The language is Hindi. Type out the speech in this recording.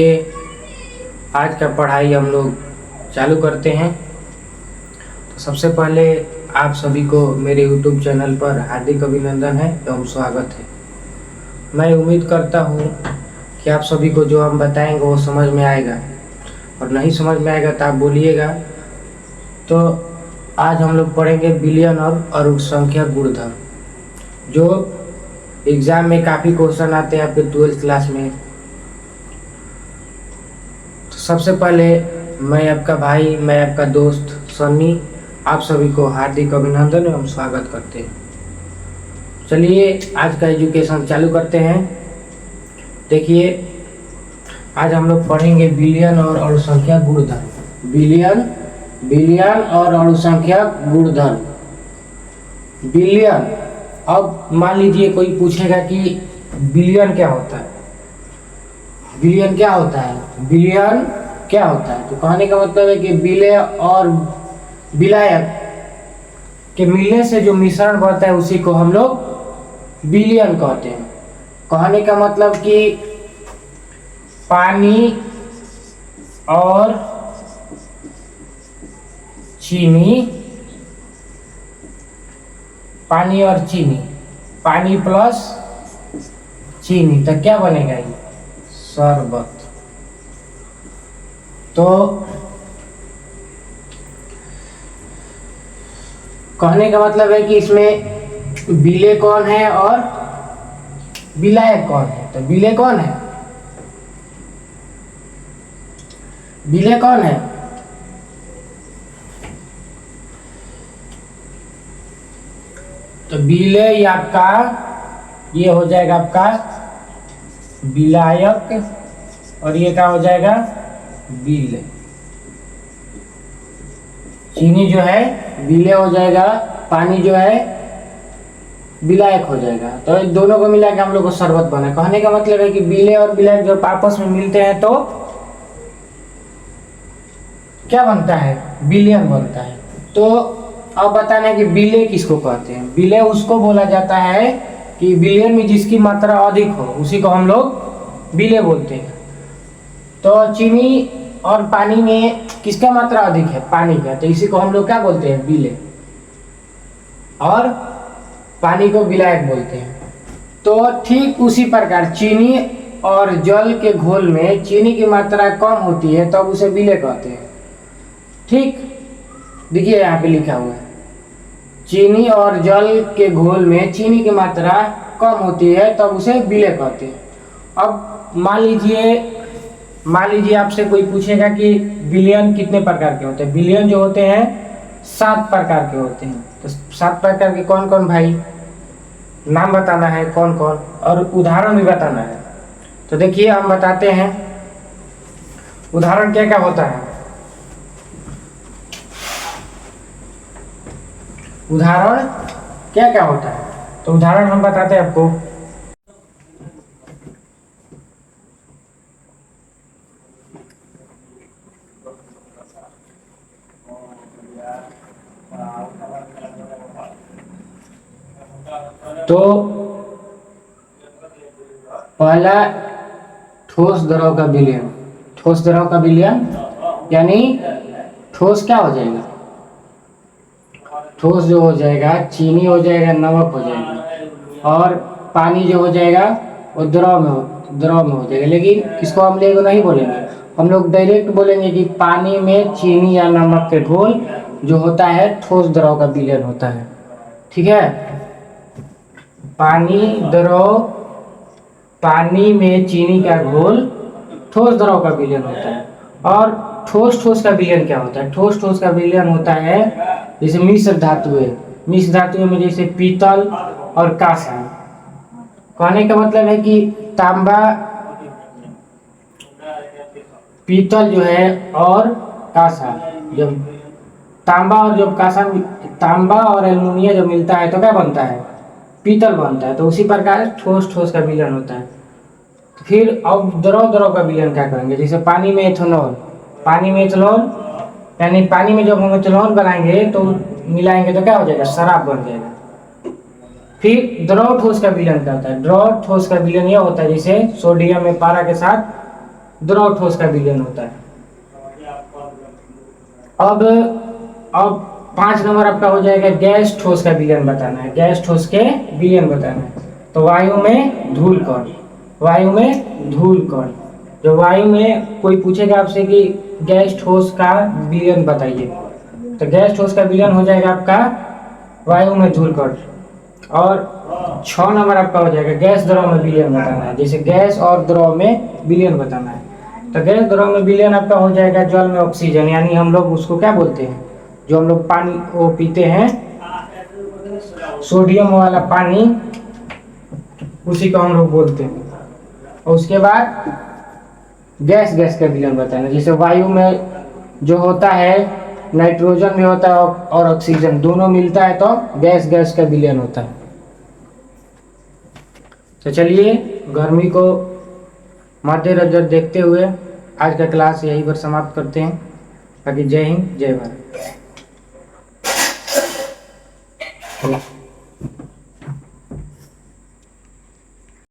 आज का पढ़ाई हम लोग चालू करते हैं। तो सबसे पहले आप सभी को मेरे YouTube चैनल पर हार्दिक अभिनंदन है एवं स्वागत है। मैं उम्मीद करता हूँ कि आप सभी को जो हम बताएंगे वो समझ में आएगा, और नहीं समझ में आएगा तो आप बोलिएगा। तो आज हम लोग पढ़ेंगे बिलियन और संख्या गुणधर्म, जो एग्ज़ाम में काफ़ी क्वेश्चन आते हैं आपके 12th क्लास में। तो सबसे पहले मैं आपका भाई, मैं आपका दोस्त सन्नी, आप सभी को हार्दिक अभिनंदन एवं स्वागत करते हैं। चलिए आज का एजुकेशन चालू करते हैं। देखिए, आज हम लोग पढ़ेंगे बिलियन और अणुसंख्या गुणधर्म। बिलियन और अणुसंख्या गुणधर्म। बिलियन, अब मान लीजिए कोई पूछेगा कि बिलियन क्या होता है। बिलियन क्या होता है? बिलियन क्या होता है? तो कहने का मतलब है कि बिले और विलायक के मिलने से जो मिश्रण बनता है उसी को हम लोग बिलियन कहते हैं। कहने का मतलब कि पानी और चीनी, पानी और चीनी, पानी प्लस चीनी, तो क्या बनेगा? ये शरबत। तो कहने का मतलब है कि इसमें बिले कौन है और विलायक कौन है। तो बिले कौन है? बिले कौन है? तो बिले ये आपका, ये हो जाएगा आपका विलायक, और ये क्या हो जाएगा? बिले। चीनी जो है बिले हो जाएगा, पानी जो है विलायक हो जाएगा। तो इन दोनों को मिला के हम लोग को शरबत बना। कहने का मतलब है कि बिले और विलायक जब आपस में मिलते हैं तो क्या बनता है? बिलियन बनता है। तो अब बताना है कि बिले किसको कहते हैं। बिले उसको बोला जाता है कि बिलियन में जिसकी मात्रा अधिक हो उसी को हम लोग बिले बोलते हैं। तो चीनी और पानी में किसका मात्रा अधिक है? पानी का, तो इसी को हम लोग क्या बोलते हैं? बिले। और पानी को विलायक बोलते हैं। तो ठीक उसी प्रकार चीनी और जल के घोल में चीनी की मात्रा कम होती है तब उसे बिले कहते हैं। ठीक, देखिए यहाँ पे लिखा हुआ है, चीनी और जल के घोल में चीनी की मात्रा कम होती है तब उसे बिले कहते हैं। अब मान लीजिए आपसे कोई पूछेगा कि बिलियन कितने प्रकार के होते हैं। बिलियन जो होते हैं 7 प्रकार के होते हैं। तो 7 प्रकार के कौन कौन भाई? नाम बताना है कौन कौन, और उदाहरण भी बताना है। तो देखिए हम बताते हैं उदाहरण क्या क्या होता है। उदाहरण क्या क्या होता है, तो उदाहरण हम बताते हैं आपको। तो पहला ठोस द्रव का विलयन। ठोस द्रव का विलयन यानी ठोस क्या हो जाएगा? ठोस जो हो जाएगा चीनी हो जाएगा, नमक हो जाएगा, और पानी जो हो जाएगा वो द्रव में हो जाएगा। लेकिन इसको हम लोग नहीं बोलेंगे, हम लोग डायरेक्ट बोलेंगे कि पानी में चीनी या नमक के घोल जो होता है ठोस द्रव का विलयन होता है। ठीक है, पानी में चीनी का घोल ठोस द्रव का विलयन होता है। और ठोस का विलयन क्या होता है? ठोस का विलयन होता है जैसे मिश्र धातुएं में जैसे पीतल और कांसा। कहने का मतलब है कि तांबा, पीतल जो है और कांसा, जब तांबा और एल्युमिनियम जब मिलता है तो क्या बनता है? पीतल बनता है। तो उसी प्रकार ठोस का विलयन होता है। फिर अब द्रव का विलयन क्या करेंगे? जैसे पानी में एथेनॉल यानी पानी में जब हम एथेनॉल बनाएंगे तो मिलाएंगे तो क्या हो जाएगा? शराब बन जाएगा। फिर द्रव ठोस का विलयन क्या होता है? द्रव ठोस का विलयन यह होता है जैसे सोडियम में पारा के साथ द्रव ठोस का विलयन होता है। अब 5 नंबर आपका हो जाएगा गैस ठोस का विलयन बताना है। गैस ठोस के विलयन बताना है। तो वायु में धूल कण, वायु में धूल कण। जो वायु में कोई पूछेगा आपसे कि गैस ठोस का विलयन बताइए, तो गैस ठोस का विलयन हो जाएगा आपका वायु में धूल कण। और 6 नंबर आपका हो जाएगा गैस द्रव में विलयन बताना है। जैसे गैस और द्रव में विलयन बताना है, तो गैस द्रव में विलयन आपका हो जाएगा जल में ऑक्सीजन, यानी हम लोग उसको क्या बोलते हैं, जो हम लोग पानी वो पीते हैं सोडियम वाला पानी, उसी को हम लोग बोलते हैं। और उसके बाद गैस गैस का विलयन बताना है। जैसे वायु में जो होता है नाइट्रोजन भी होता है और ऑक्सीजन दोनों मिलता है, तो गैस गैस का विलयन होता है। तो चलिए गर्मी को मद्देनजर देखते हुए आज का क्लास यहीं पर समाप्त करते हैं। बाकी जय हिंद, जय भारत।